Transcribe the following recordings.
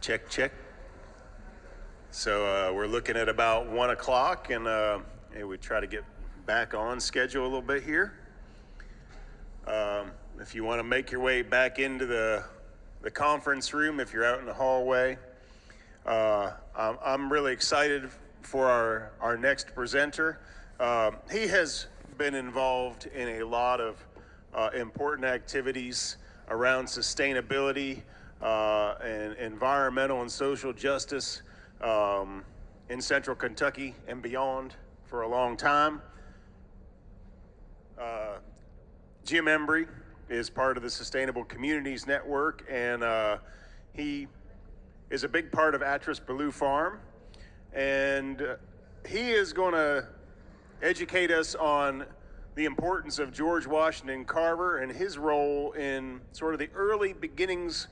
Check, check. So we're looking at about 1 o'clock, and we try to get back on schedule a little bit here. If you want to make your way back into the conference room, if you're out in the hallway, I'm really excited for our next presenter. He has been involved in a lot of important activities around sustainability and environmental and social justice in Central Kentucky and beyond for a long time. Jim Embry is part of the Sustainable Communities Network, and he is a big part of Ballew Farm, and he is going to educate us on the importance of George Washington Carver and his role in sort of the early beginnings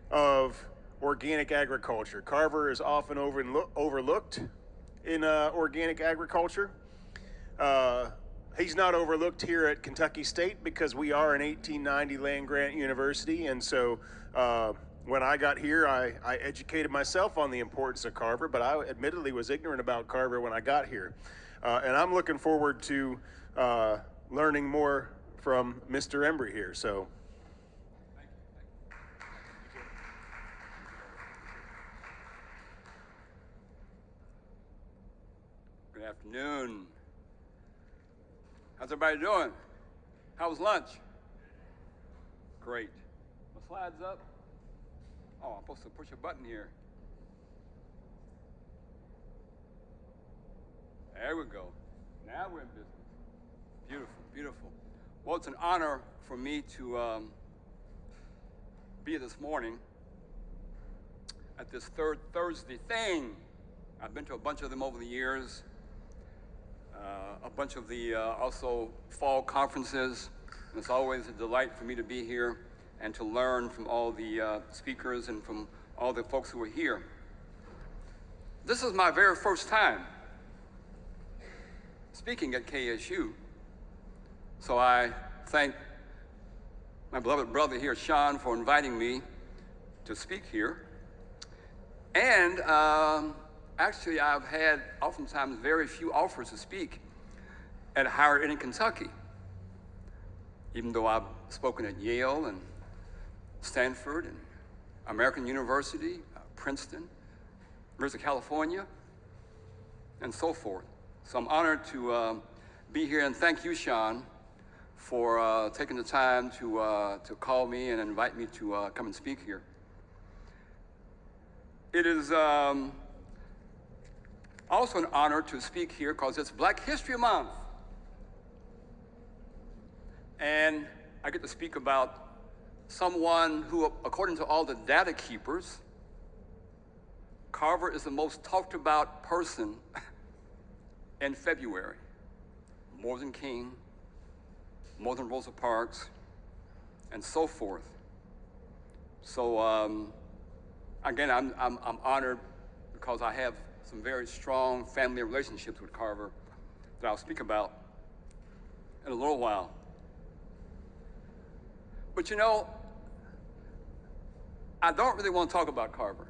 of organic agriculture. Carver is often overlooked in organic agriculture. He's not overlooked here at Kentucky State because we are an 1890 land-grant university, and so when I got here, I educated myself on the importance of Carver, but I admittedly was ignorant about Carver when I got here. And I'm looking forward to learning more from Mr. Embry here. So. Good afternoon. How's everybody doing? How was lunch? Great. My slides up? Oh, I'm supposed to push a button here. There we go. Now we're in business. Beautiful, beautiful. Well, it's an honor for me to be here this morning at this third Thursday thing. I've been to a bunch of them over the years. A bunch of the also fall conferences. And it's always a delight for me to be here and to learn from all the speakers and from all the folks who are here. This is my very first time speaking at KSU. So I thank my beloved brother here, Sean, for inviting me to speak here. And actually, I've had oftentimes very few offers to speak at higher ed in Kentucky, even though I've spoken at Yale and Stanford and American University, Princeton, University of California, and so forth. So I'm honored to be here, and thank you, Sean, for taking the time to call me and invite me to come and speak here. It is also an honor to speak here because it's Black History Month. And I get to speak about someone who, according to all the data keepers, Carver is the most talked about person in February. More than King, more than Rosa Parks, and so forth. So again, I'm honored because I have some very strong family relationships with Carver that I'll speak about in a little while. But you know, I don't really want to talk about Carver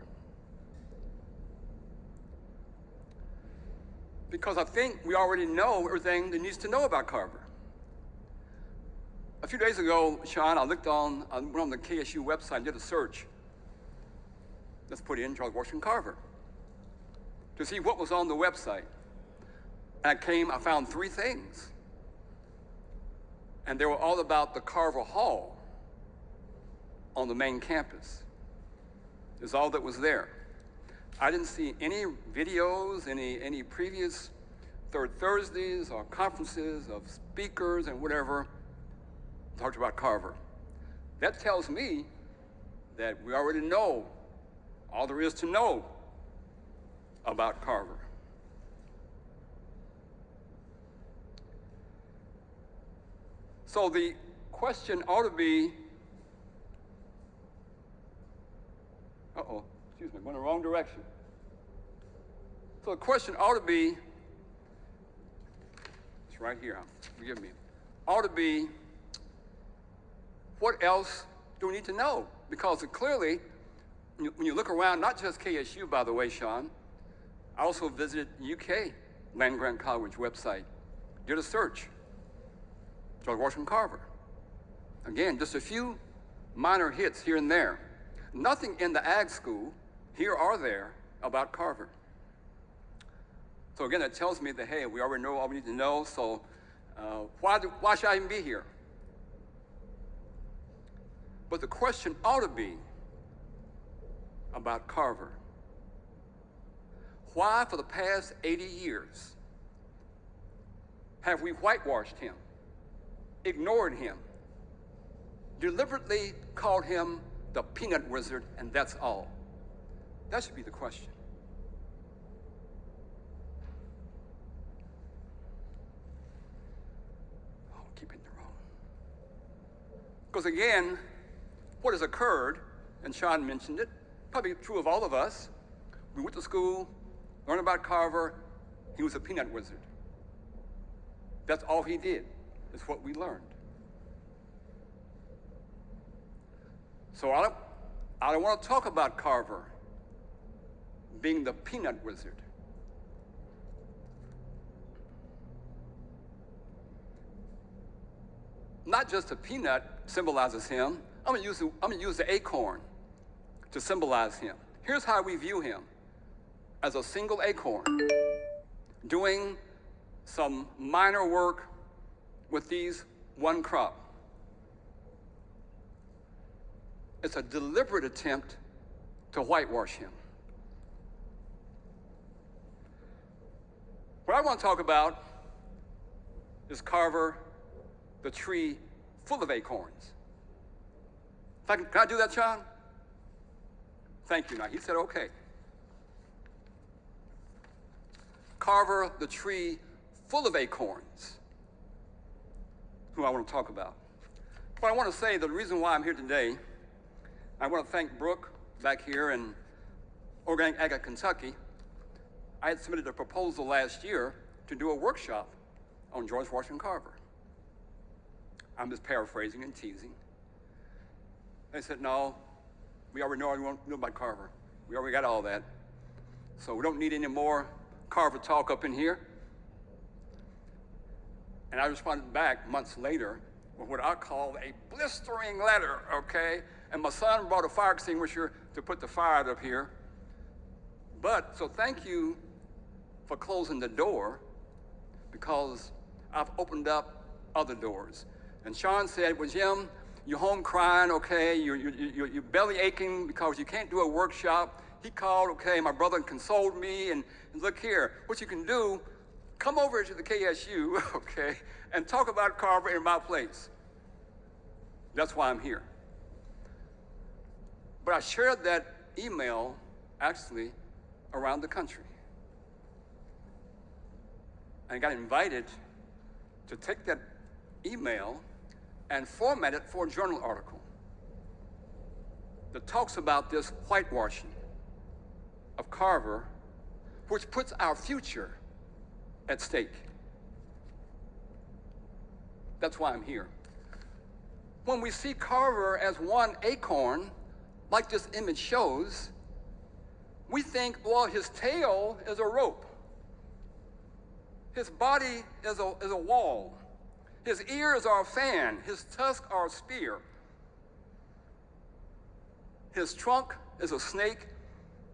because I think we already know everything that needs to know about Carver. A few days ago, Sean, I went on the KSU website and did a search. Let's put in George Washington Carver to see what was on the website. And I found 3 things. And they were all about the Carver Hall on the main campus. Is all that was there. I didn't see any videos, any previous Third Thursdays or conferences of speakers and whatever talked about Carver. That tells me that we already know all there is to know about Carver. So the question ought to be, excuse me, went in the wrong direction. So the question ought to be, it's right here, forgive me, ought to be, what else do we need to know? Because clearly, when you look around, not just KSU, by the way, Sean, I also visited UK land-grant college website, did a search, George Washington Carver. Again, just a few minor hits here and there. Nothing in the ag school, here or there, about Carver. So again, that tells me that, hey, we already know all we need to know, so why should I even be here? But the question ought to be about Carver. Why, for the past 80 years, have we whitewashed him, ignored him, deliberately called him the peanut wizard, and that's all? That should be the question. Oh, keep hitting the wrong. Because again, what has occurred, and Sean mentioned it, probably true of all of us, we went to school, learned about Carver, he was a peanut wizard. That's all he did, is what we learned. So I don't want to talk about Carver being the peanut wizard. Not just a peanut symbolizes him. I'm gonna use the acorn to symbolize him. Here's how we view him: as a single acorn, doing some minor work with these one crop. It's a deliberate attempt to whitewash him. What I want to talk about is Carver, the tree full of acorns. Can I do that, Sean? Thank you. Now, he said, okay. Carver, the tree full of acorns, who I want to talk about. But I want to say the reason why I'm here today, I want to thank Brooke back here in Organic Ag, Kentucky. I had submitted a proposal last year to do a workshop on George Washington Carver. I'm just paraphrasing and teasing. They said, no, we already know about Carver. We already got all that. So we don't need any more Carver talk up in here. And I responded back months later with what I call a blistering letter, okay? And my son brought a fire extinguisher to put the fire up here. But, so thank you for closing the door, because I've opened up other doors. And Sean said, well, Jim, you're home crying, okay? You're belly aching because you can't do a workshop. He called, okay, my brother consoled me, and look here, what you can do, come over to the KSU, okay, and talk about Carver in my place. That's why I'm here. But I shared that email, actually, around the country. And got invited to take that email and format it for a journal article that talks about this whitewashing of Carver, which puts our future at stake. That's why I'm here. When we see Carver as one acorn, like this image shows, we think, well, his tail is a rope. His body is a wall. His ears are a fan. His tusks are a spear. His trunk is a snake,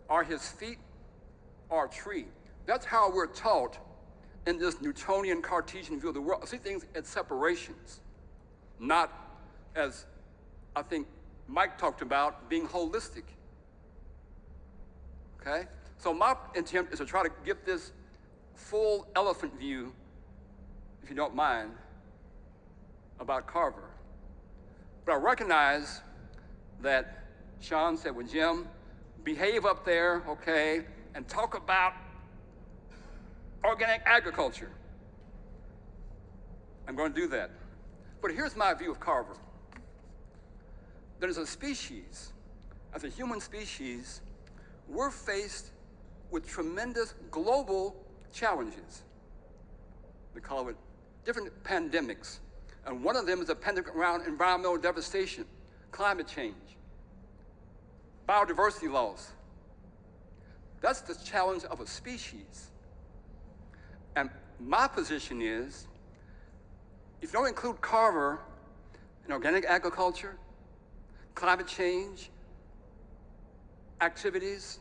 or his feet are a tree. That's how we're taught in this Newtonian Cartesian view of the world. See things as separations, not as I think Mike talked about, being holistic. Okay? So my intent is to try to get this full elephant view, if you don't mind, about Carver. But I recognize that Sean said, well, Jim, behave up there, okay, and talk about organic agriculture. I'm going to do that. But here's my view of Carver. There's a species, as a human species, we're faced with tremendous global challenges. We call it different pandemics. And one of them is a pandemic around environmental devastation, climate change. biodiversity loss. That's the challenge of a species. And my position is, if you don't include Carver in organic agriculture, climate change, activities,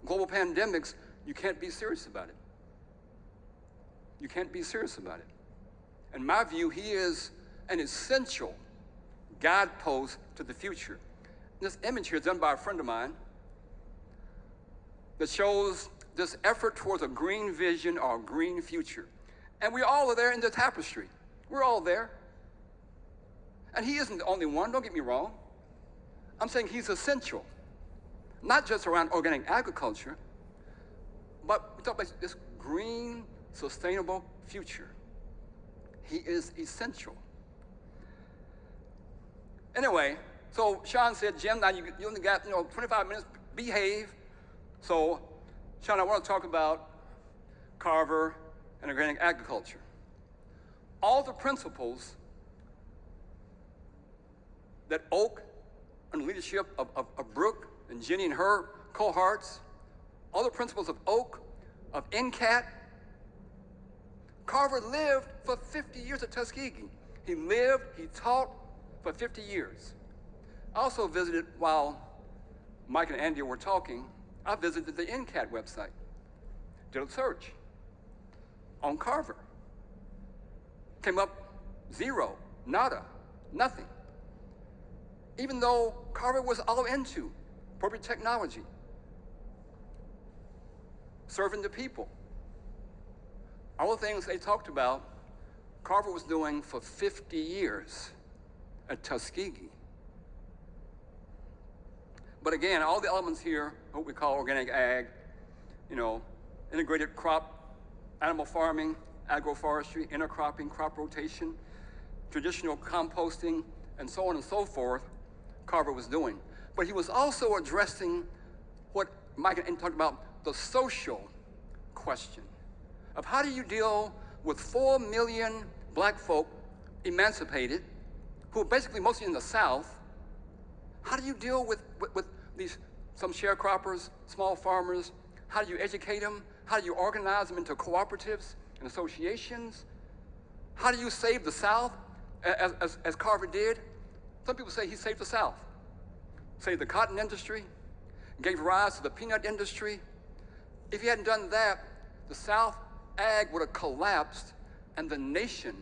global pandemics, you can't be serious about it. You can't be serious about it. In my view, he is an essential guidepost to the future. This image here is done by a friend of mine that shows this effort towards a green vision or a green future. And we all are there in the tapestry. We're all there. And he isn't the only one, don't get me wrong. I'm saying he's essential, not just around organic agriculture, but we talk about this green, sustainable future. He is essential. Anyway, so Sean said, Jim, now you only got 25 minutes, behave. So, Sean, I want to talk about Carver and organic agriculture. All the principles that Oak, under the leadership of Brooke and Jenny and her cohorts, all the principles of Oak, of NCAT, Carver lived for 50 years at Tuskegee. He lived, he taught for 50 years. I also visited, while Mike and Andy were talking, I visited the NCAT website, did a search on Carver. Came up zero, nada, nothing. Even though Carver was all into appropriate technology, serving the people. All the things they talked about, Carver was doing for 50 years at Tuskegee. But again, all the elements here, what we call organic ag, integrated crop, animal farming, agroforestry, intercropping, crop rotation, traditional composting, and so on and so forth, Carver was doing. But he was also addressing what Mike and Andy talked about, the social question of how do you deal with 4 million black folk emancipated, who are basically mostly in the South. How do you deal with these, some sharecroppers, small farmers? How do you educate them? How do you organize them into cooperatives and associations? How do you save the South, as Carver did? Some people say he saved the South. Saved the cotton industry, gave rise to the peanut industry. If he hadn't done that, the South ag would have collapsed and the nation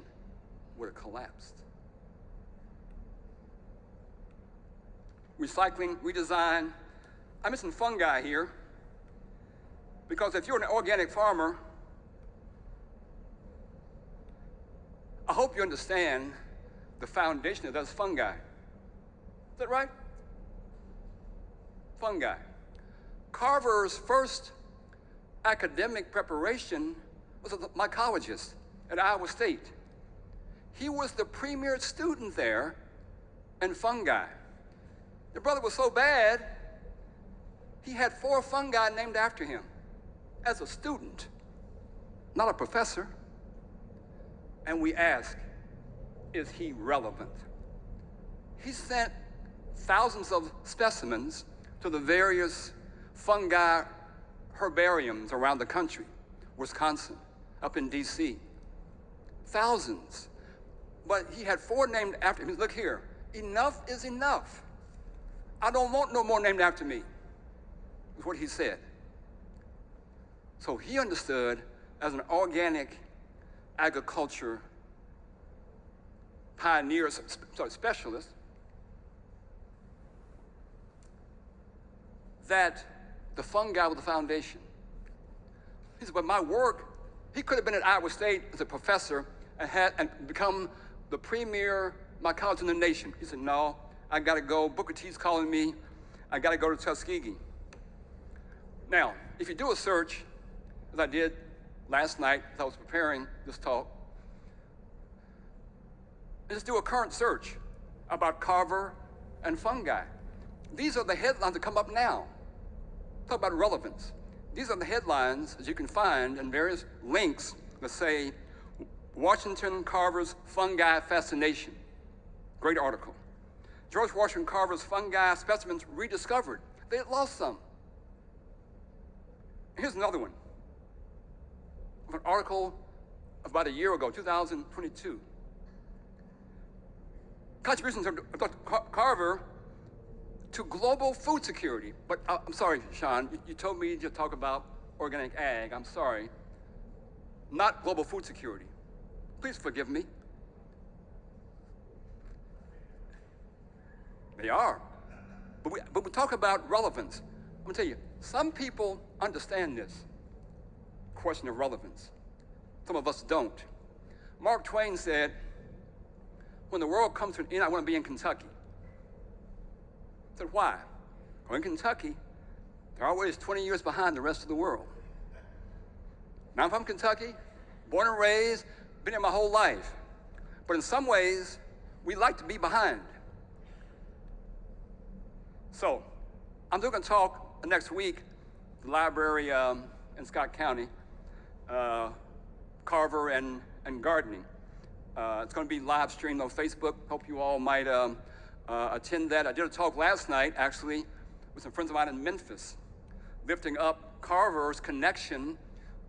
would have collapsed. Recycling, redesign. I'm missing fungi here, because if you're an organic farmer, I hope you understand the foundation of those fungi. Is that right? Fungi. Carver's first academic preparation was a mycologist at Iowa State. He was the premier student there in fungi. The brother was so bad, he had 4 fungi named after him as a student, not a professor. And we ask, is he relevant? He sent thousands of specimens to the various fungi herbariums around the country, Wisconsin, up in DC. Thousands. But he had 4 named after him. Look here, enough is enough. I don't want no more named after me, is what he said. So he understood, as an organic agriculture pioneer, specialist, that the fungi were the foundation. He said, but my work, he could have been at Iowa State as a professor and become the premier mycologist in the nation. He said, no, I gotta go, Booker T's calling me, I gotta go to Tuskegee. Now, if you do a search, as I did last night as I was preparing this talk, just do a current search about Carver and fungi. These are the headlines that come up now. Talk about relevance. These are the headlines that you can find in various links that say, Washington Carver's fungi fascination. Great article. George Washington Carver's fungi specimens rediscovered. they had lost some. Here's another one. An article about a year ago, 2022. Contributions of Dr. Carver to global food security. But I'm sorry, Sean, you told me to talk about organic ag. I'm sorry. Not global food security. Please forgive me. They are. But we talk about relevance. I'm gonna tell you, some people understand this question of relevance. Some of us don't. Mark Twain said, when the world comes to an end, I want to be in Kentucky. I said, why? Well, in Kentucky, they're always 20 years behind the rest of the world. Now I'm from Kentucky, born and raised, been here my whole life. But in some ways, we like to be behind. So, I'm going to talk next week at the library in Scott County, Carver and gardening. It's going to be live streamed on Facebook. Hope you all might attend that. I did a talk last night, actually, with some friends of mine in Memphis, lifting up Carver's connection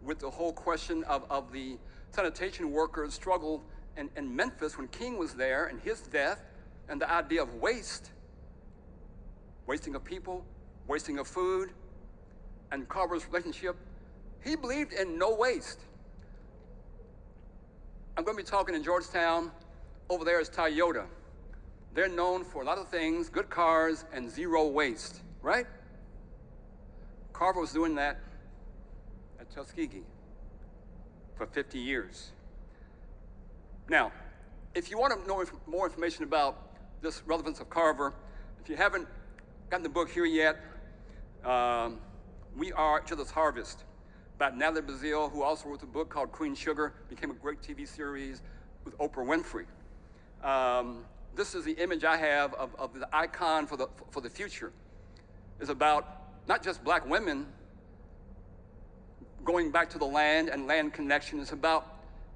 with the whole question of the sanitation workers' struggle in Memphis when King was there and his death, and the idea of waste, wasting of people, wasting of food, and Carver's relationship. He believed in no waste. I'm going to be talking in Georgetown. Over there is Toyota. They're known for a lot of things, good cars and zero waste, right? Carver was doing that at Tuskegee for 50 years. Now, if you want to know more information about this relevance of Carver, if you haven't gotten the book here yet, We Are Each Other's Harvest by Natalie Bazile, who also wrote a book called Queen Sugar, became a great TV series with Oprah Winfrey. This is the image I have of the icon for the future. It's about not just black women going back to the land and land connection. It's about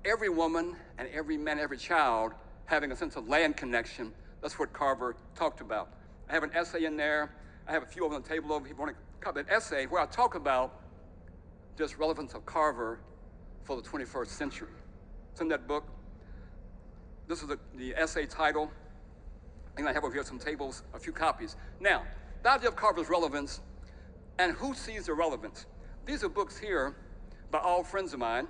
every woman and every man, every child having a sense of land connection. That's what Carver talked about. I have an essay in there. I have a few on the table over here. If you want to copy that essay where I talk about this relevance of Carver for the 21st century. It's in that book. This is the essay title. And I have over here some tables, a few copies. Now, the idea of Carver's relevance and who sees the relevance. These are books here by all friends of mine.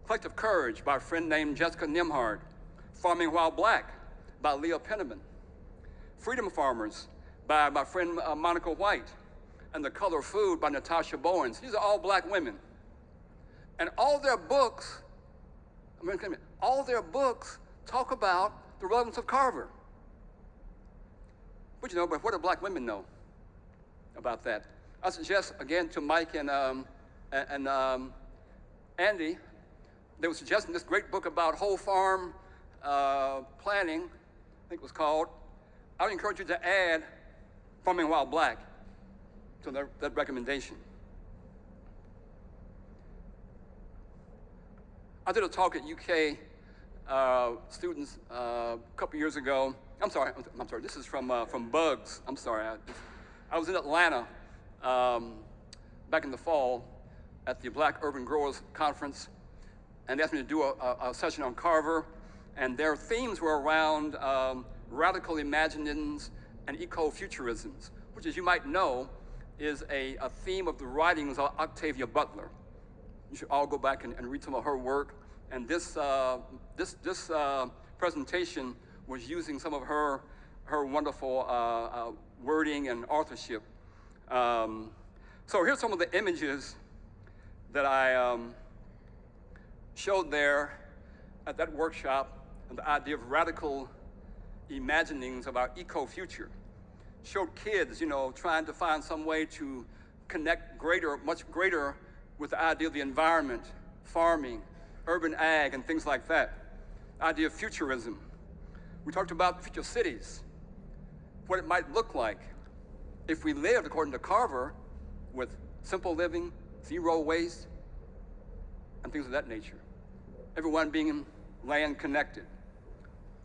Collective Courage by a friend named Jessica Nimhard. Farming While Black by Leah Penniman. Freedom Farmers by my friend Monica White. And The Color of Food by Natasha Bowens. These are all black women. And all their books, all their books talk about the relevance of Carver. But you know, but what do black women know about that? I suggest, again, to Mike and Andy, they were suggesting this great book about whole farm planning, I think it was called. I would encourage you to add Farming While Black to that recommendation. I did a talk at UK students a couple years ago. I'm sorry, this is from Bugs. I'm sorry, I was in Atlanta back in the fall at the Black Urban Growers Conference, and they asked me to do a session on Carver, and their themes were around radical imaginings and eco-futurisms, which, as you might know, is a theme of the writings of Octavia Butler. You should all go back and read some of her work. And this presentation was using some of her wonderful wording and authorship. So here's some of the images that I showed there at that workshop, and the idea of radical imaginings of our eco-future. Showed kids, you know, trying to find some way to connect much greater with the idea of the environment, farming, urban ag, and things like that. The idea of futurism. We talked about future cities, what it might look like if we lived, according to Carver, with simple living, zero waste, and things of that nature. Everyone being land connected.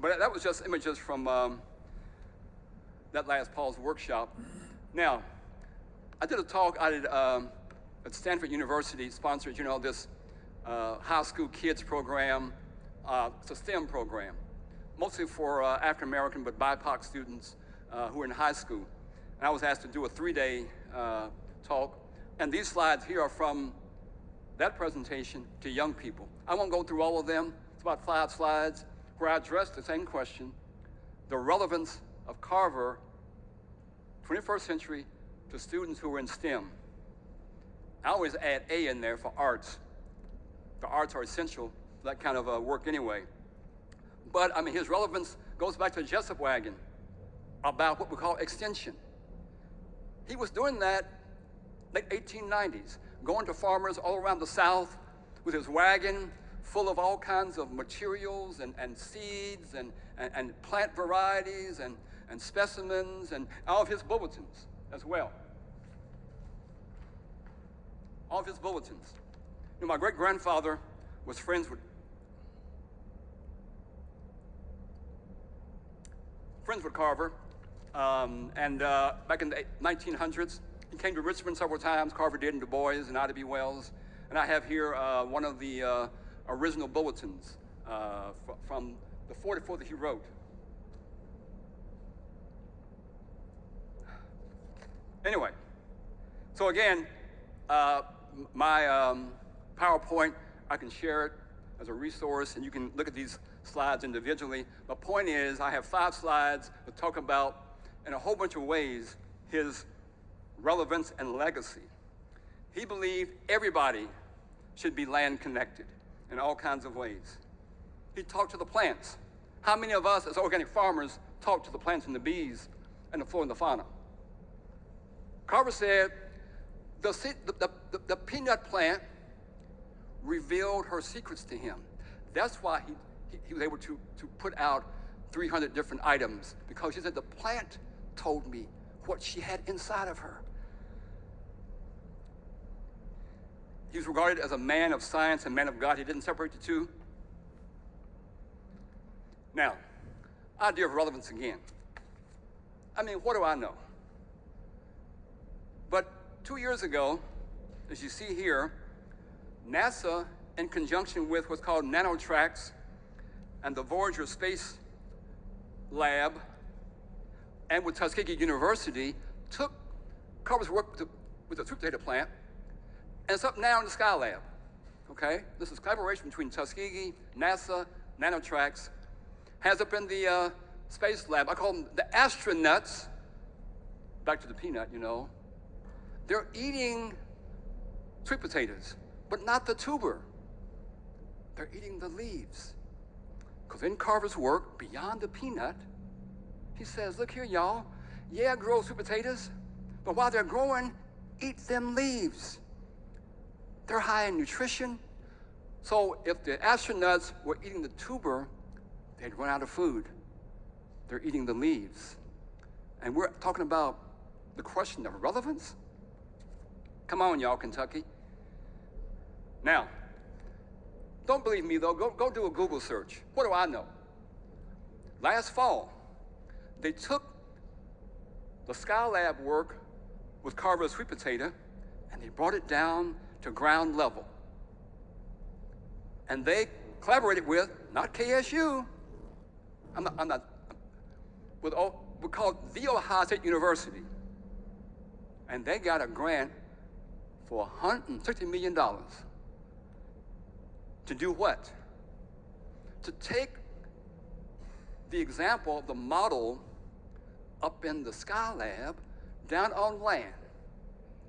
But that was just images from that last Paul's workshop. Now, I did a talk at Stanford University, sponsored, this high school kids program. It's a STEM program, mostly for African American but BIPOC students who are in high school. And I was asked to do a 3-day talk. And these slides here are from that presentation to young people. I won't go through all of them. It's about 5 slides where I address the same question: the relevance of Carver, 21st century, to students who are in STEM. I always add A in there for arts. The arts are essential for that kind of work anyway. But I mean, his relevance goes back to the Jessup wagon about what we call extension. He was doing that late 1890s, going to farmers all around the South with his wagon full of all kinds of materials and seeds and plant varieties and specimens and all of his bulletins as well. All of his bulletins. My great-grandfather was friends with Carver, and back in the 1900s, he came to Richmond several times. Carver did in Du Bois and Ida B. Wells. And I have here one of the original bulletins from the 44 that he wrote. Anyway, so again, my PowerPoint, I can share it as a resource, and you can look at these slides individually. The point is, I have 5 slides that talk about, in a whole bunch of ways, his relevance and legacy. He believed everybody should be land connected in all kinds of ways. He talked to the plants. How many of us as organic farmers talk to the plants and the bees and the flora and the fauna? Carver said the peanut plant revealed her secrets to him. That's why he was able to put out 300 different items, because he said the plant told me what she had inside of her. He was regarded as a man of science and man of God. He didn't separate the two. Now, idea of relevance again. I mean, what do I know? But 2 years ago, as you see here, NASA, in conjunction with what's called nanotracks and the Voyager Space Lab, and with Tuskegee University, took Carver's work with the sweet potato plant, and it's up now in the Skylab, okay? This is collaboration between Tuskegee, NASA, nanotracks, has up in the space lab. I call them the astronauts, back to the peanut, They're eating sweet potatoes, but not the tuber. They're eating the leaves. Because in Carver's work, beyond the peanut, he says, look here, y'all. Yeah, grow sweet potatoes, but while they're growing, eat them leaves. They're high in nutrition. So if the astronauts were eating the tuber, they'd run out of food. They're eating the leaves. And we're talking about the question of relevance? Come on, y'all, Kentucky. Now, don't believe me, though. Go do a Google search. What do I know? Last fall, they took the Skylab work with Carver's sweet potato, and they brought it down to ground level. And they collaborated with, not KSU, we're called The Ohio State University. And they got a grant for $160 million. To do what? To take the example of the model up in the Skylab down on land.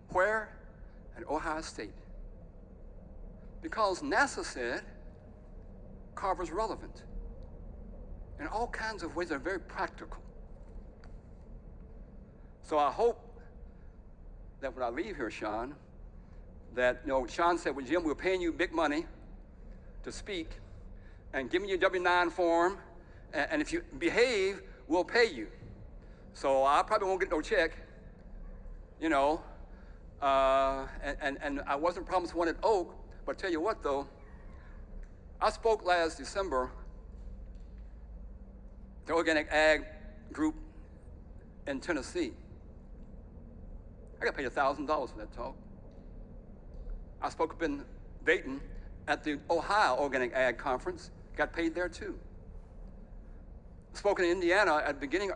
Where? At Ohio State. Because NASA said Carver's relevant in all kinds of ways that are very practical. So I hope that when I leave here, Sean, that, Sean said, well, Jim, we're paying you big money to speak, and give me your W-9 form, and if you behave, we'll pay you. So I probably won't get no check, and I wasn't promised one at Oak, but tell you what, though, I spoke last December, the Organic Ag group in Tennessee. I got paid $1,000 for that talk. I spoke up in Dayton at the Ohio Organic Ag Conference, got paid there too. Spoke in Indiana at the beginning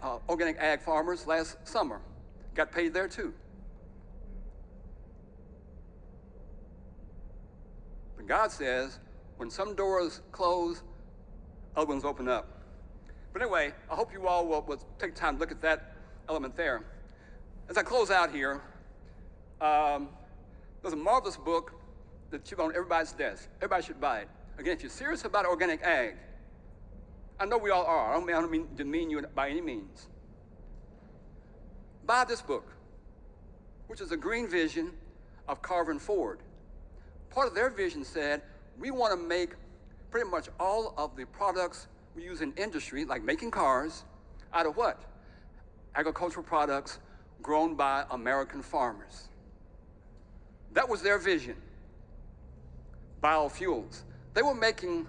of Organic Ag Farmers last summer, got paid there too. But God says, when some doors close, other ones open up. But anyway, I hope you all will take time to look at that element there. As I close out here, there's a marvelous book that should be on everybody's desk. Everybody should buy it. Again, if you're serious about organic ag, I know we all are. I don't mean to demean you by any means. Buy this book, which is a green vision of Carver and Ford. Part of their vision said, we want to make pretty much all of the products we use in industry, like making cars, out of what? Agricultural products grown by American farmers. That was their vision. Biofuels. They were making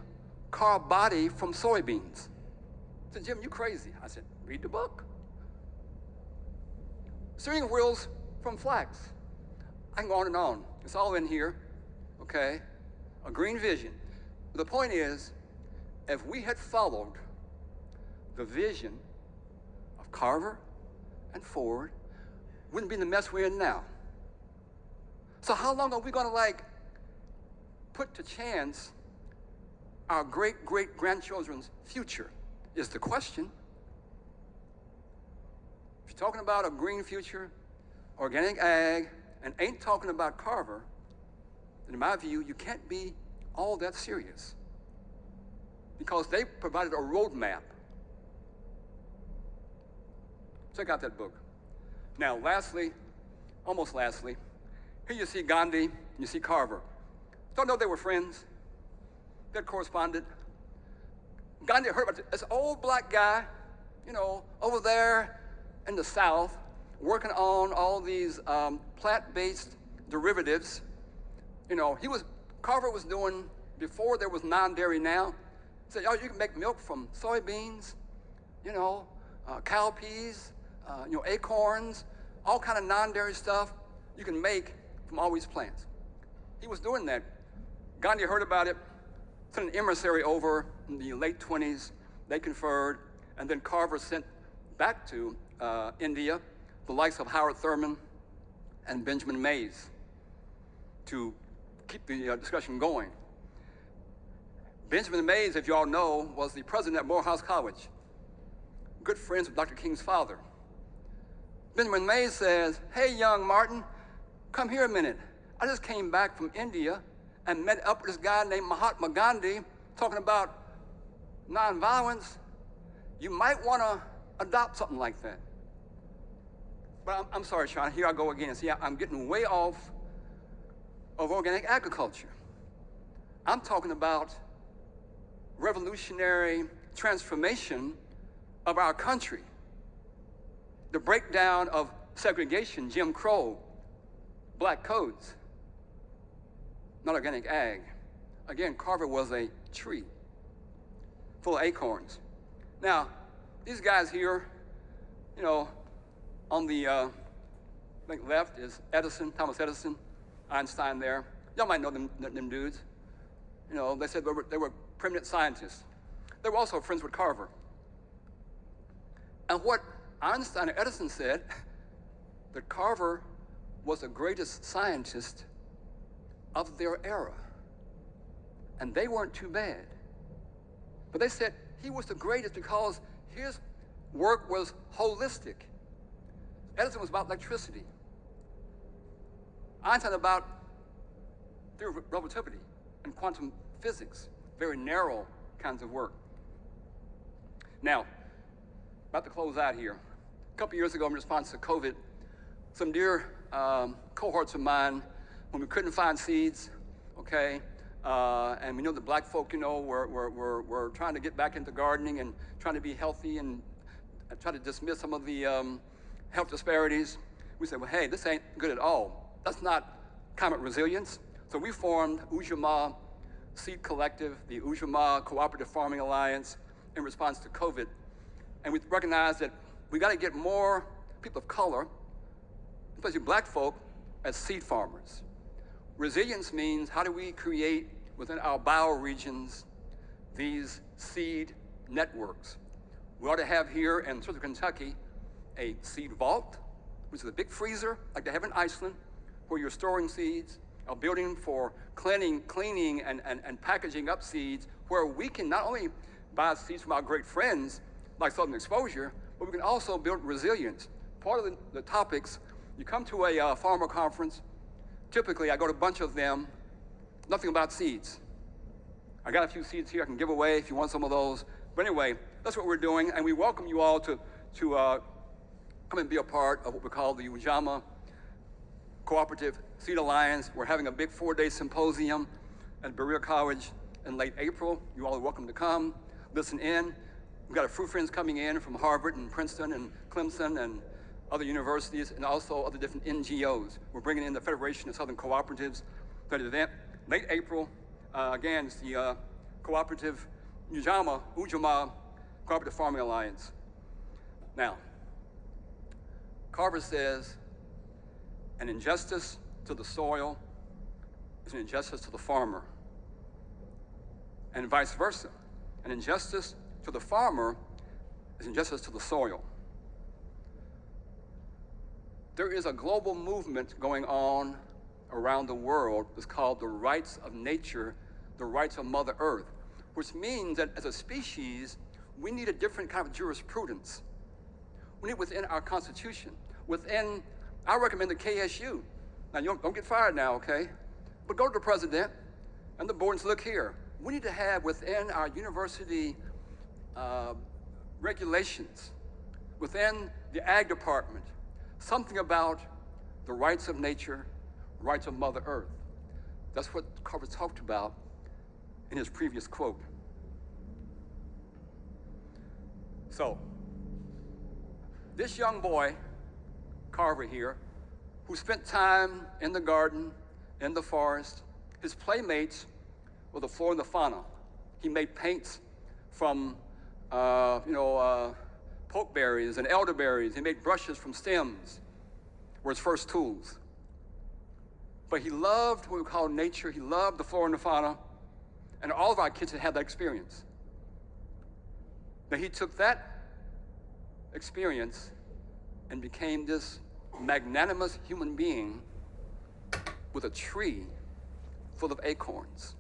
car body from soybeans. I said, Jim, you crazy. I said, read the book. Steering wheels from flax. I can go on and on. It's all in here, okay? A green vision. The point is, if we had followed the vision of Carver and Ford, we wouldn't be in the mess we're in now. So how long are we going to put to chance our great-great-grandchildren's future is the question. If you're talking about a green future, organic ag, and ain't talking about Carver, then in my view, you can't be all that serious, because they provided a roadmap. Check out that book. Now, lastly, almost lastly, here you see Gandhi, and you see Carver. Don't know they were friends. They corresponded. Gandhi heard about this old black guy, over there in the South, working on all these plant-based derivatives. Carver was doing, before there was non-dairy now, he said, you can make milk from soybeans, cowpeas, acorns, all kind of non-dairy stuff you can make from all these plants. He was doing that. Gandhi heard about it, sent an emissary over in the late 20s. They conferred, and then Carver sent back to India the likes of Howard Thurman and Benjamin Mays to keep the discussion going. Benjamin Mays, if you all know, was the president at Morehouse College, good friends with Dr. King's father. Benjamin Mays says, hey, young Martin, come here a minute. I just came back from India and met up with this guy named Mahatma Gandhi talking about nonviolence. You might want to adopt something like that. But I'm sorry, Sean, here I go again. See, I'm getting way off of organic agriculture. I'm talking about revolutionary transformation of our country. The breakdown of segregation, Jim Crow, black codes, not organic ag. Again, Carver was a tree full of acorns. Now, these guys here, on the I think left is Edison, Thomas Edison, Einstein there. Y'all might know them dudes. They said they were preeminent scientists. They were also friends with Carver. And what Einstein and Edison said, that Carver was the greatest scientist of their era. And they weren't too bad. But they said he was the greatest because his work was holistic. Edison was about electricity. Einstein about theory of relativity and quantum physics, very narrow kinds of work. Now, about to close out here. A couple years ago, in response to COVID, some dear cohorts of mine, when we couldn't find seeds, and we know that black folk, were trying to get back into gardening and trying to be healthy and try to dismiss some of the health disparities. We said, well, hey, this ain't good at all. That's not climate resilience. So we formed Ujamaa Seed Collective, the Ujamaa Cooperative Farming Alliance, in response to COVID. And we recognized that we got to get more people of color especially black folk, as seed farmers. Resilience means how do we create within our bioregions these seed networks. We ought to have here in Central Kentucky a seed vault, which is a big freezer like they have in Iceland, where you're storing seeds, a building for cleaning and packaging up seeds, where we can not only buy seeds from our great friends like Southern Exposure, but we can also build resilience. Part of the topics, you come to a farmer conference, typically I go to a bunch of them, nothing about seeds. I got a few seeds here I can give away if you want some of those. But anyway, that's what we're doing, and we welcome you all to come and be a part of what we call the Ujamaa Cooperative Seed Alliance. We're having a big 4-day symposium at Berea College in late April. You all are welcome to come, listen in. We've got our fruit friends coming in from Harvard and Princeton and Clemson and other universities, and also other different NGOs. We're bringing in the Federation of Southern Cooperatives for the event. Late April, again, it's the Cooperative Ujamaa Cooperative Farming Alliance. Now, Carver says, an injustice to the soil is an injustice to the farmer, and vice versa. An injustice to the farmer is injustice to the soil. There is a global movement going on around the world. It's called the rights of nature, the rights of Mother Earth, which means that as a species, we need a different kind of jurisprudence. We need within our Constitution, within, I recommend the KSU. Now, you don't get fired now, okay? But go to the president and the board and say, look here, we need to have within our university regulations, within the ag department, something about the rights of nature, rights of Mother Earth. That's what Carver talked about in his previous quote. So, this young boy, Carver here, who spent time in the garden, in the forest, his playmates were the flora and the fauna. He made paints from, pokeberries and elderberries. He made brushes from stems, were his first tools. But he loved what we call nature. He loved the flora and the fauna, and all of our kids had that experience. But he took that experience and became this magnanimous human being with a tree full of acorns.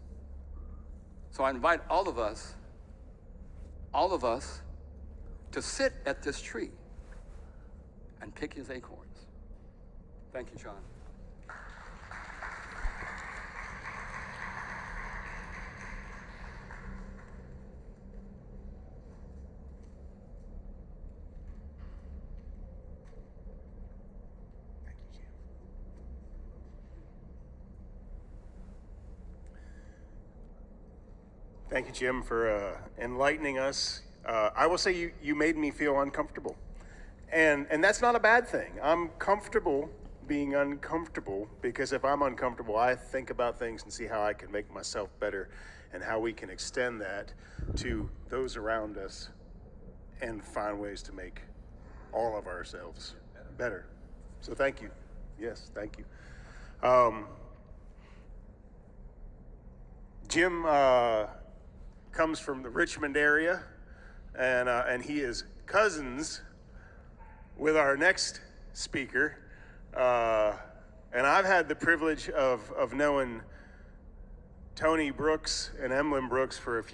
So I invite all of us to sit at this tree and pick his acorns. Thank you, John. Thank you, Jim, for enlightening us. I will say you made me feel uncomfortable. And that's not a bad thing. I'm comfortable being uncomfortable, because if I'm uncomfortable, I think about things and see how I can make myself better and how we can extend that to those around us and find ways to make all of ourselves better. So thank you. Yes, thank you. Jim comes from the Richmond area, and he is cousins with our next speaker. And I've had the privilege of knowing Tony Brooks and Emlyn Brooks for a few